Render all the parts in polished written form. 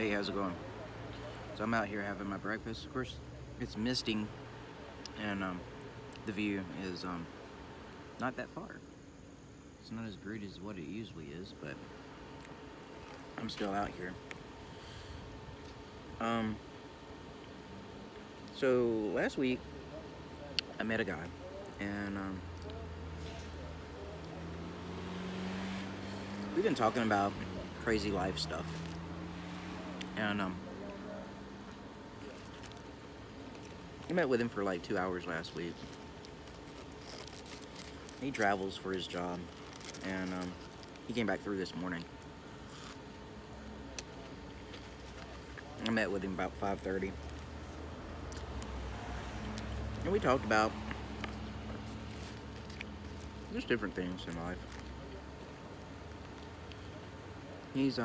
Hey, how's it going? So I'm out here having my breakfast. Of course, it's misting, and the view is not that far. It's not as great as what it usually is, but I'm still out here. Um, so last week I met a guy, and we've been talking about crazy life stuff, and I met with him for like 2 hours last week. He travels for his job, and he came back through this morning. I met with him about 5:30, and we talked about just different things in life. He's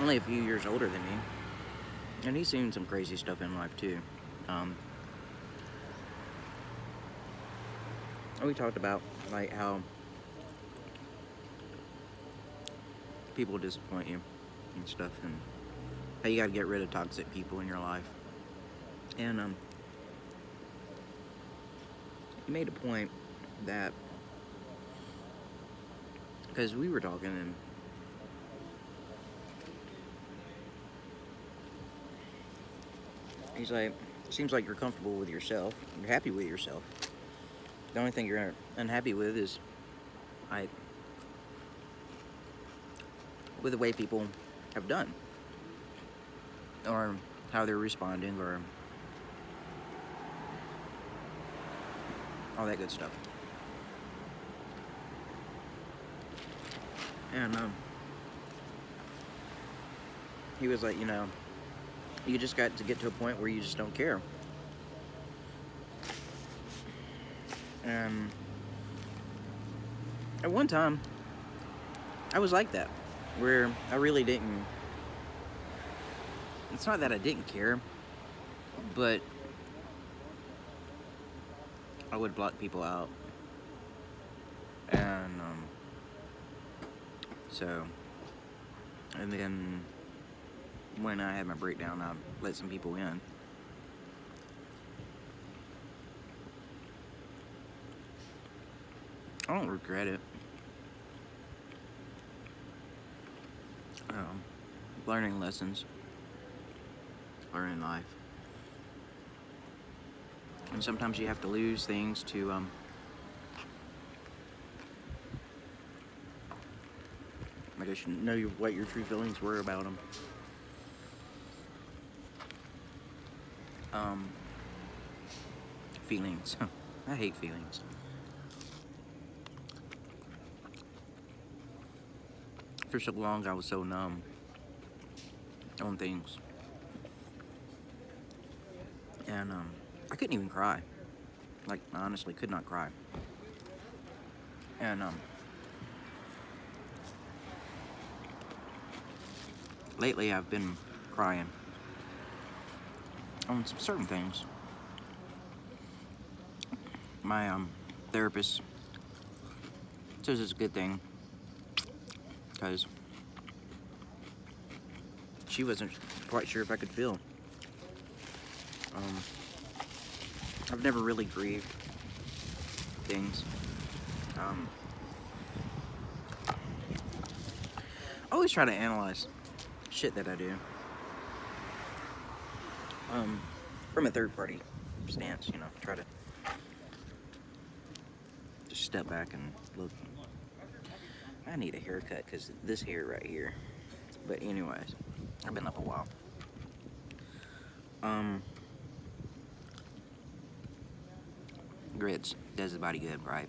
only a few years older than me, and he's seen some crazy stuff in life too. Um, and we talked about like how people disappoint you and stuff, and how you got to get rid of toxic people in your life. And he made a point that because we were talking, and he's like, "Seems like you're comfortable with yourself. You're happy with yourself. The only thing you're unhappy with is like with the way people have done, or how they're responding, or all that good stuff." And he was like, you just got to get to a point where you just don't care. And at one time, I was like that, where I really didn't. It's not that I didn't care, but I would block people out. And so, and then when I had my breakdown, I let some people in. I don't regret it. Um, Learning lessons, learning life, and sometimes you have to lose things to I guess you know what your true feelings were about them. Um, Feelings. I hate feelings. For so long, I was so numb on things, and I couldn't even cry. Like, I honestly could not cry. And lately, I've been crying on some certain things. My therapist says it's a good thing because she wasn't quite sure if I could feel. Um, I've never really grieved things. I always try to analyze shit that I do from a third party stance, try to just step back and look. I need a haircut because this hair right here. But anyways, I've been up a while. Grits does the body good, right?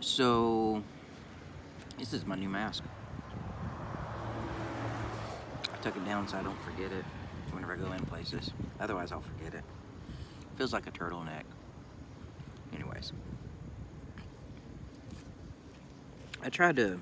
So this is my new mask. I took it down so I don't forget it whenever I go in places. Otherwise, I'll forget it. Feels like a turtleneck. Anyways, I tried to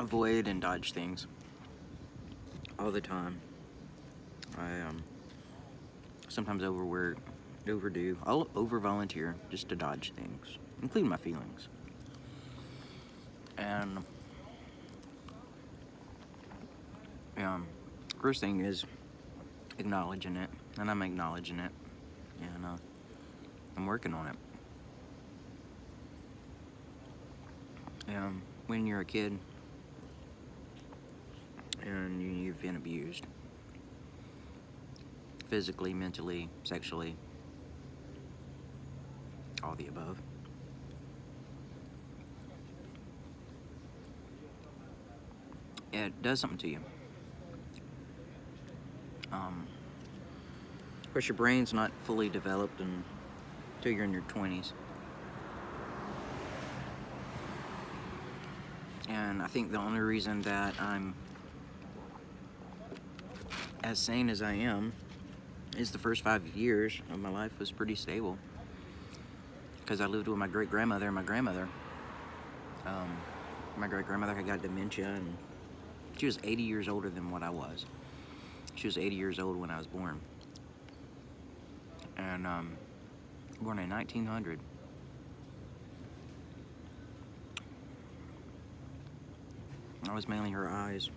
avoid and dodge things all the time. I sometimes overwork, overdo. I'll over volunteer just to dodge things, including my feelings. And first thing is acknowledging it, and I'm acknowledging it, and I'm working on it. When you're a kid and you've been abused, physically, mentally, sexually, all the above, it does something to you. Of course, your brain's not fully developed until you're in your 20s. And I think the only reason that I'm as sane as I am is the first 5 years of my life was pretty stable. Because I lived with my great-grandmother and my grandmother. My great-grandmother had got dementia, and she was 80 years older than what I was. She was 80 years old when I was born. And born in 1900. I was mainly her eyes.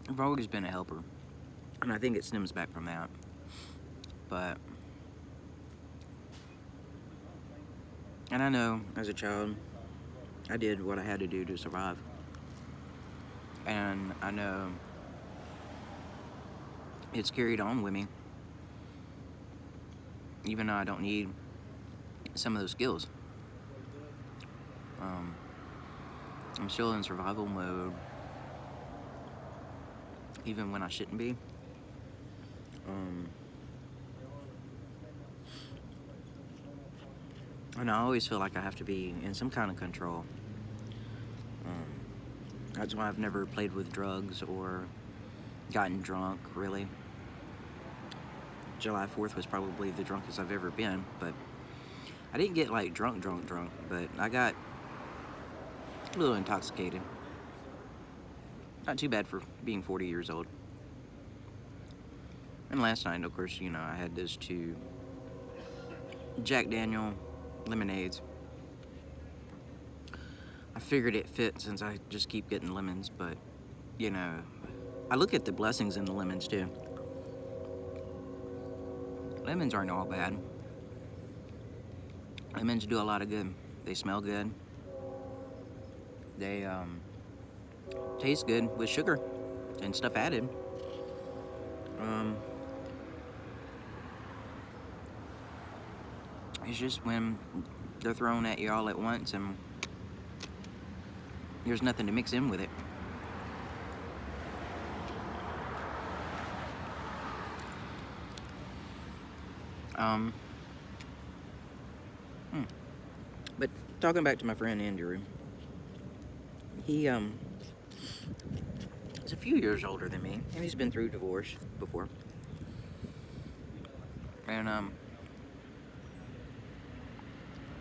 I've always been a helper, and I think it stems back from that. But, and I know as a child, I did what I had to do to survive. And I know it's carried on with me, even though I don't need some of those skills. I'm still in survival mode, even when I shouldn't be. And I always feel like I have to be in some kind of control. That's why I've never played with drugs or gotten drunk, really. July 4th was probably the drunkest I've ever been, but I didn't get like drunk, but I got a little intoxicated. Not too bad for being 40 years old. And last night, of course, you know, I had those 2 Jack Daniel lemonades. I figured it fit since I just keep getting lemons, but, you know, I look at the blessings in the lemons, too. Lemons aren't all bad. Lemons do a lot of good. They smell good. They taste good with sugar and stuff added. It's just when they're thrown at you all at once and there's nothing to mix in with it. But talking back to my friend Andrew, he is a few years older than me, and he's been through divorce before. And like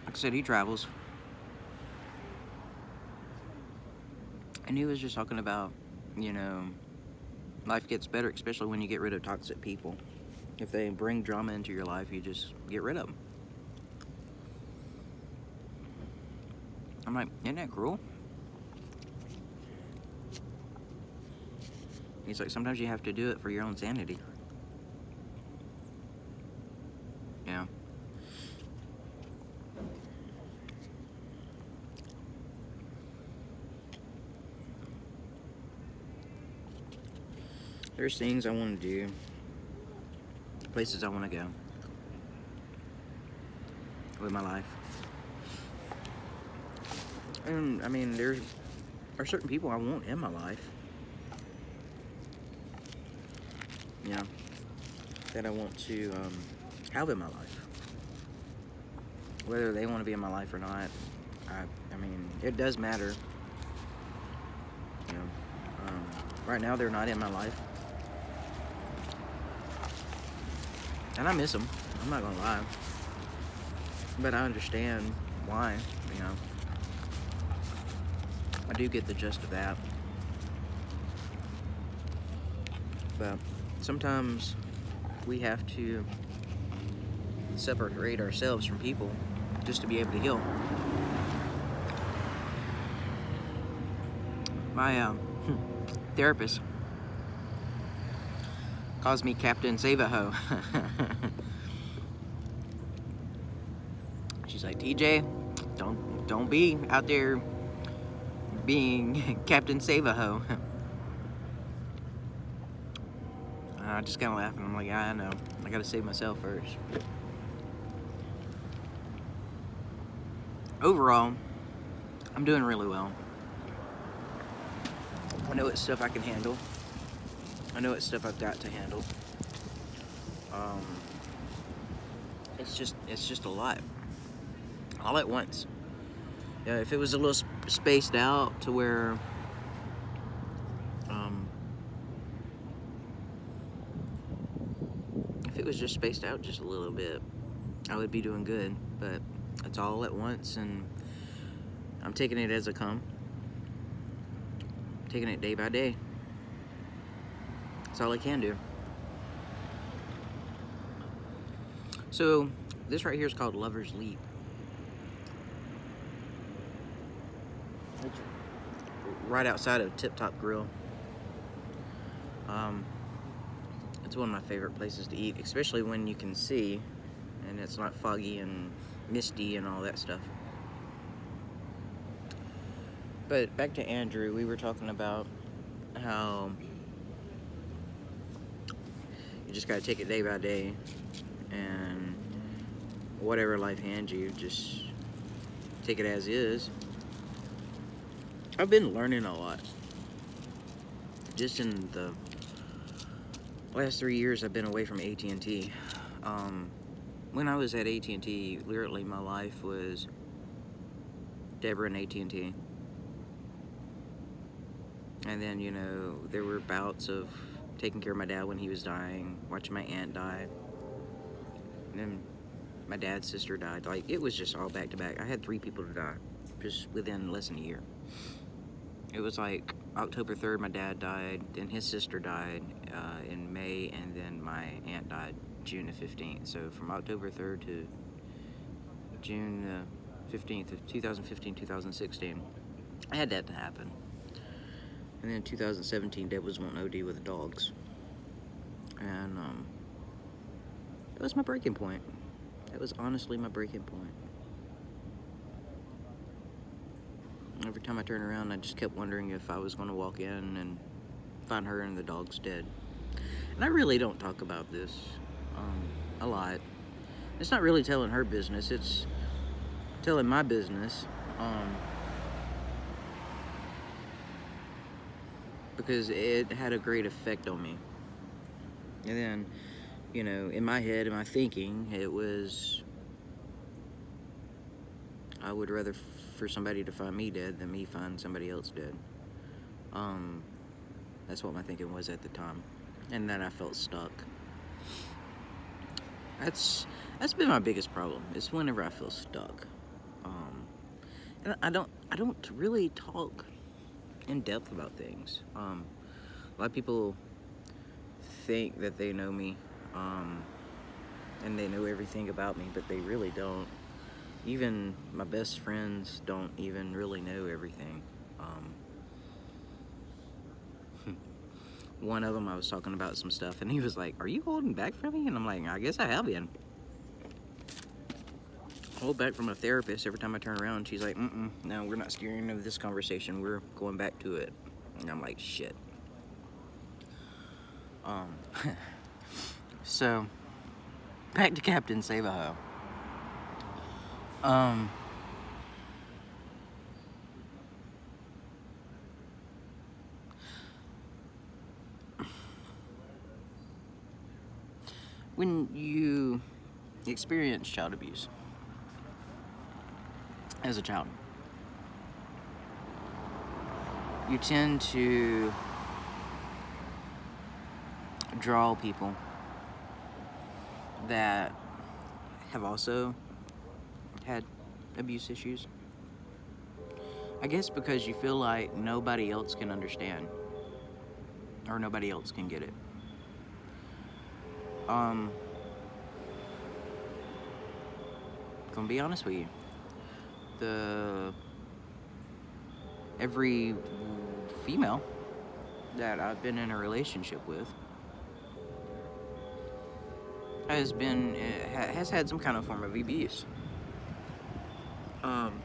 I said, he travels. And he was just talking about, you know, life gets better, especially when you get rid of toxic people. If they bring drama into your life, you just get rid of them. I'm like, isn't that cruel? He's like, sometimes you have to do it for your own sanity. Yeah. There's things I want to do, places I want to go with my life. And, I mean, there are certain people I want in my life. You know, that I want to have in my life. Whether they want to be in my life or not, I mean, it does matter. You know, right now they're not in my life. And I miss them, I'm not gonna lie. But I understand why, you know. I do get the gist of that. But sometimes we have to separate ourselves from people just to be able to heal. My therapist calls me Captain Save-A-Ho. She's like, TJ, don't be out there being Captain Save-A-Ho. I just kind of laugh and I'm like, yeah, I know. I gotta save myself first. Overall, I'm doing really well. I know what stuff I can handle. I know what stuff I've got to handle. It's just a lot. All at once. Yeah, if it was a little spaced out to where if it was just spaced out just a little bit, I would be doing good. But it's all at once, and I'm taking it as it comes. Taking it day by day. That's all I can do. So this right here is called Lover's Leap. It's right outside of Tip Top Grill. It's one of my favorite places to eat, especially when you can see and it's not foggy and misty and all that stuff. But back to Andrew, we were talking about how you just gotta take it day by day, and whatever life hands you, just take it as is. I've been learning a lot. Just in the last 3 years I've been away from AT&T. When I was at AT&T, literally my life was Deborah and AT&T. And then, you know, there were bouts of taking care of my dad when he was dying, watching my aunt die. And then my dad's sister died. Like, it was just all back to back. I had 3 people to die just within less than a year. It was like October 3rd, my dad died, then his sister died in May, and then my aunt died June the 15th. So from October 3rd to June 15th of 2015, 2016, I had that to happen. And then 2017, Deb was wanting OD with the dogs. And it was my breaking point. That was honestly my breaking point. Every time I turned around, I just kept wondering if I was going to walk in and find her and the dogs dead. And I really don't talk about this a lot. It's not really telling her business, it's telling my business. Because it had a great effect on me. And then, you know, in my head, in my thinking, it was, I would rather for somebody to find me dead than me find somebody else dead. That's what my thinking was at the time. And then I felt stuck. That's been my biggest problem, is whenever I feel stuck. And I don't really talk in depth about things. A lot of people think that they know me, and they know everything about me, but they really don't. Even my best friends don't even really know everything. One of them, I was talking about some stuff, and he was like, "Are you holding back from me?" And I'm like, "I guess I have been." Hold back from a therapist every time I turn around. She's like, no, we're not steering over this conversation. We're going back to it. And I'm like, shit. So, back to Captain Save-A-Ho. When you experience child abuse as a child, you tend to draw people that have also had abuse issues. I guess because you feel like nobody else can understand, or nobody else can get it. Um, gonna be honest with you, the every female that I've been in a relationship with has had some kind of form of abuse. Um,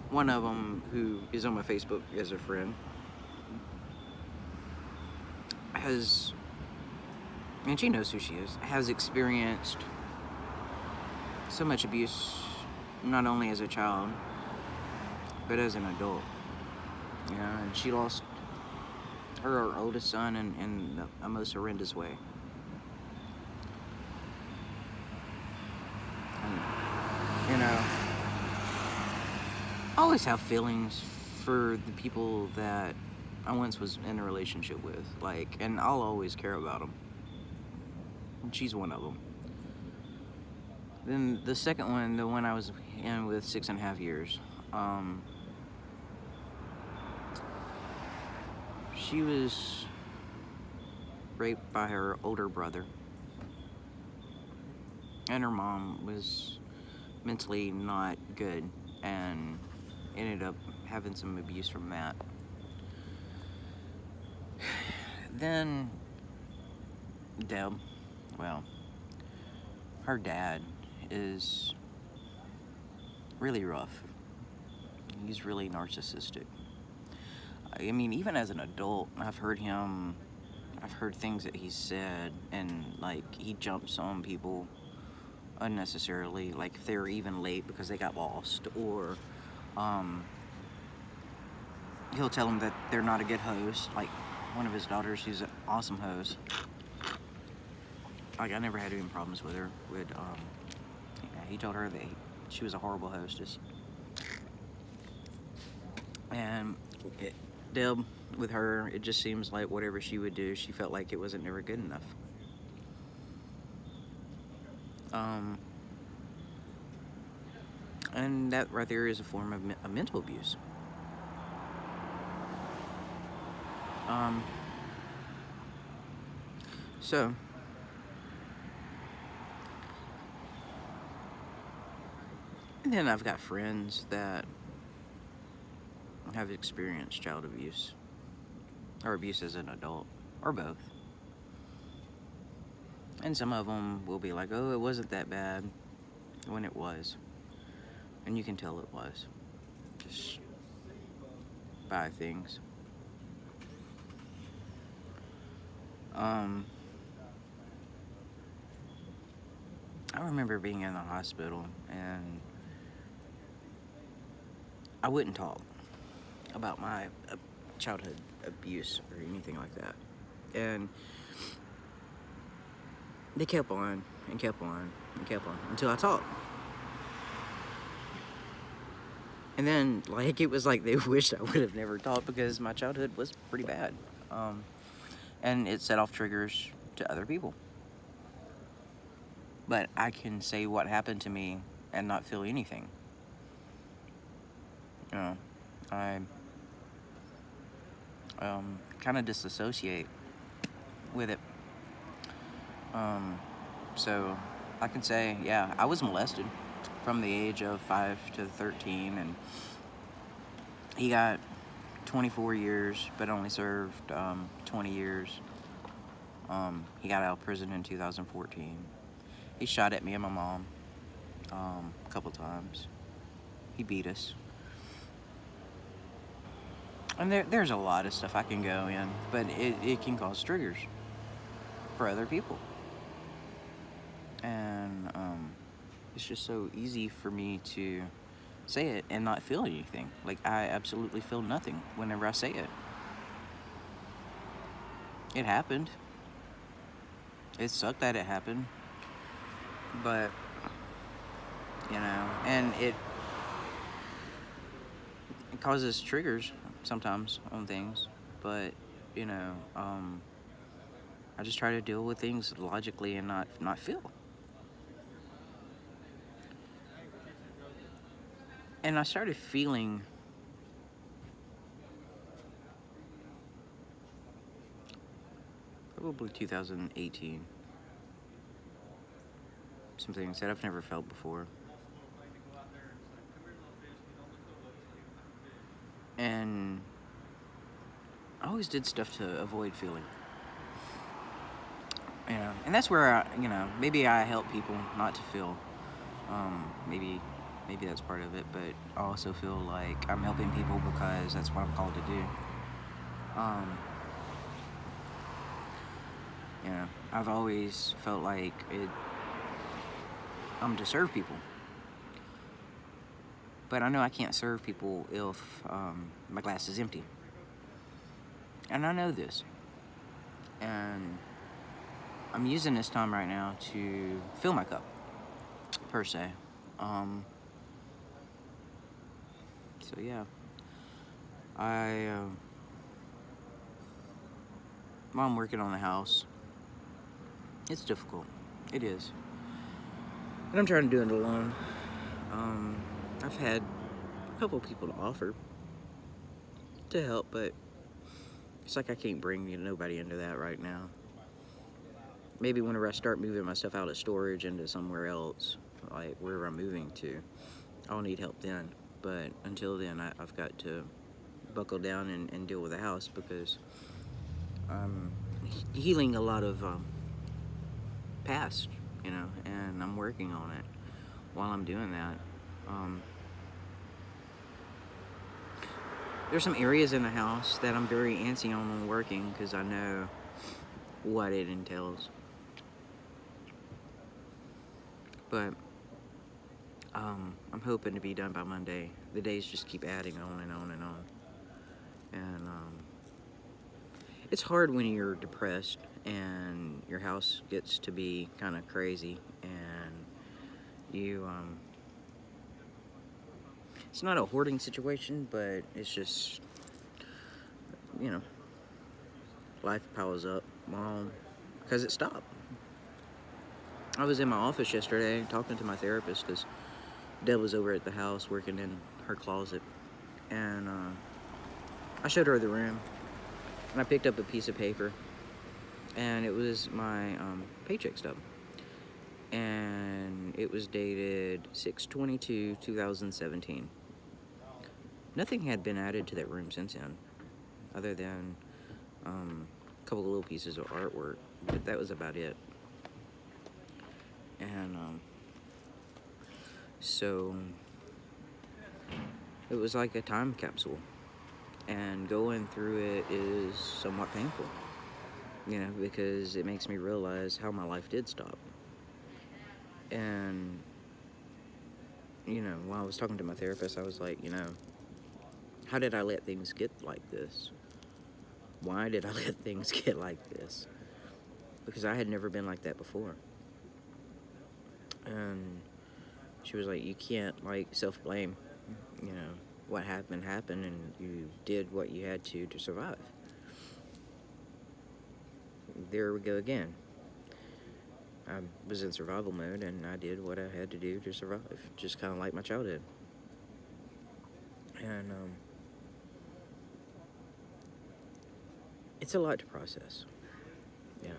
one of them, who is on my Facebook as a friend, has, and she knows who she is, has experienced so much abuse, not only as a child, but as an adult. You know, and she lost her oldest son in a most horrendous way. And, you know, I always have feelings for the people that I once was in a relationship with, like, and I'll always care about them. And she's one of them. Then the second one, the one I was in with 6.5 years, she was raped by her older brother, and her mom was mentally not good and ended up having some abuse from that. Then Deb, well, her dad is really rough. He's really narcissistic. I mean, even as an adult, I've heard things that he's said, and like, he jumps on people unnecessarily, like if they're even late because they got lost, or he'll tell them that they're not a good host. Like, one of his daughters, she's an awesome host. Like, I never had any problems with her. He told her that she was a horrible hostess. And Deb, with her, it just seems like whatever she would do, she felt like it wasn't never good enough. And that right there is a form of mental abuse. So, and then I've got friends that have experienced child abuse, or abuse as an adult, or both. And some of them will be like, oh, it wasn't that bad, when it was. And you can tell it was, just by things. I remember being in the hospital, and I wouldn't talk about my childhood abuse or anything like that. And they kept on and kept on and kept on until I talked. And then, like, it was like they wished I would have never talked, because my childhood was pretty bad. And it set off triggers to other people. But I can say what happened to me and not feel anything. You know, I kind of disassociate with it. So I can say, yeah, I was molested from the age of 5 to 13, and he got 24 years, but only served 20 years. He got out of prison in 2014. He shot at me and my mom a couple times. He beat us. And there's a lot of stuff I can go in, but it can cause triggers for other people. And it's just so easy for me to say it and not feel anything. Like, I absolutely feel nothing whenever I say it. It happened. It sucked that it happened. But, you know, and it causes triggers sometimes on things. But, you know, I just try to deal with things logically and not feel. And I started feeling probably 2018. some things that I've never felt before. And I always did stuff to avoid feeling. And that's where maybe I help people not to feel. Maybe that's part of it, but I also feel like I'm helping people because that's what I'm called to do. Um, I've always felt like I'm to serve people, but I know I can't serve people if my glass is empty, and I know this, and I'm using this time right now to fill my cup, per se. So yeah, while I'm working on the house, it's difficult. It is. And I'm trying to do it alone. I've had a couple of people to offer to help, but it's like I can't bring nobody into that right now. Maybe whenever I start moving my stuff out of storage into somewhere else, like wherever I'm moving to, I'll need help then. But until then, I've got to buckle down and deal with the house because I'm healing a lot of past, and I'm working on it while I'm doing that. There's some areas in the house that I'm very antsy on working because I know what it entails. But I'm hoping to be done by Monday. The days just keep adding on and on and on. And it's hard when you're depressed and your house gets to be kind of crazy and you it's not a hoarding situation, but it's just, life piles up because it stopped. I was in my office yesterday talking to my therapist because Deb was over at the house working in her closet, and I showed her the room, and I picked up a piece of paper, and it was my paycheck stub, and it was dated 6/22/2017. Nothing had been added to that room since then, other than a couple of little pieces of artwork, but that was about it. And so it was like a time capsule, and going through it is somewhat painful, because it makes me realize how my life did stop. And while I was talking to my therapist, I was like, how did I let things get like this? Why did I let things get like this? Because I had never been like that before. And she was like, you can't, self-blame. What happened, and you did what you had to survive. There we go again. I was in survival mode, and I did what I had to do to survive, just kind of like my childhood. And it's a lot to process. Yeah.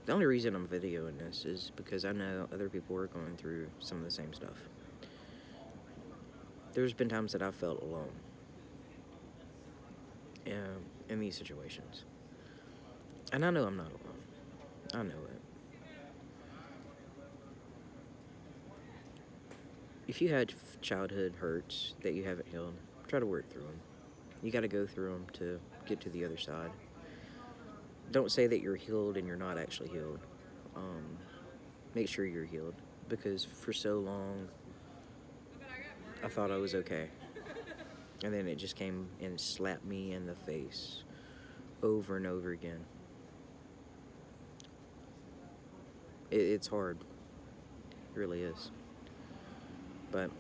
The only reason I'm videoing this is because I know other people are going through some of the same stuff. There's been times that I've felt alone in these situations. And I know I'm not alone. I know it. If you had childhood hurts that you haven't healed, try to work through them. You got to go through them to get to the other side. Don't say that you're healed and you're not actually healed. Make sure you're healed, because for so long I thought I was okay, and then it just came and slapped me in the face over and over again. It's hard. It really is. But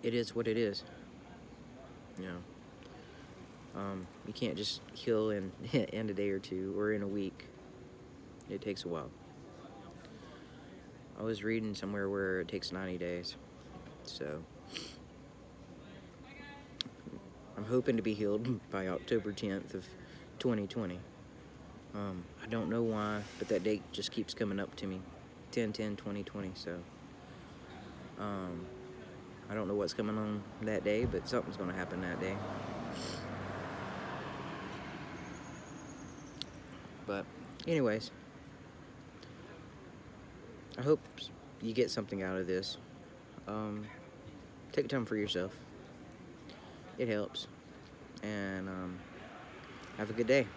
it is what it is. You can't just heal in a day or two or in a week. It takes a while. I was reading somewhere where it takes 90 days. So I'm hoping to be healed by October 10th of 2020. I don't know why, but that date just keeps coming up to me. 10/10/2020. So I don't know what's coming on that day, but something's gonna happen that day. But anyways, I hope you get something out of this. Take time for yourself. It helps. And have a good day.